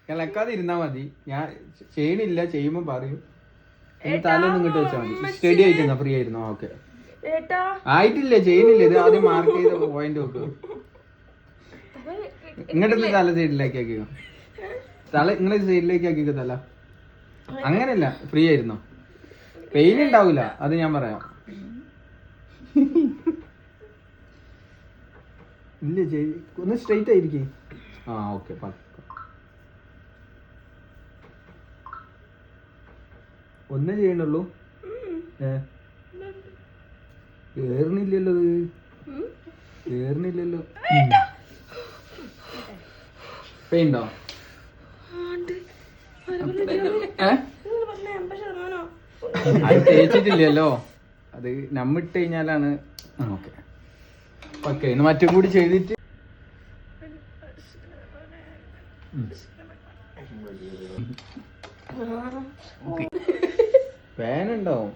കിളക്കാതെ ഇരുന്നാ മതി. ഞാൻ ചെയ്യണില്ല, ചെയ്യുമ്പോ പറയൂ. തലൊന്നും ഇങ്ങോട്ട് വെച്ചാൽ മതി. സ്റ്റഡി ആയിട്ടിരുന്നോ? ഫ്രീ ആയിരുന്നോ? ഓക്കെ. ആയിട്ടില്ല, ചെയ്യുന്നില്ല. ഇത് ആദ്യം മാർക്ക് ചെയ്ത പോയിന്റ് നോക്ക്. ഇങ്ങോട്ടൊന്ന് തല സൈഡിലേക്ക് ആക്കിക്കോ. തല ഇങ്ങനെ സൈഡിലേക്ക് ആക്കിക്കോ തല. അങ്ങനെയല്ല, ഫ്രീ ആയിരുന്നോ? പെയിൻ ഉണ്ടാവൂല, അത് ഞാൻ പറയാം. ഇല്ല, ഒന്ന് സ്ട്രെയിറ്റ് ആയിരിക്കേ. ആ ഓക്കെ. ഒന്നേ ചെയ്യണ്ടുള്ളൂ. കേറുന്നില്ലല്ലോ, കേറുന്നില്ലല്ലോ. പെയിൻണ്ടോ? അത് തേച്ചിട്ടില്ലല്ലോ, അത് നമ്മിട്ട് കഴിഞ്ഞാലാണ്. Okay okay. ഇന്ന് മറ്റും കൂടി ചെയ്തിട്ട് ഫാൻ ഉണ്ടാവും.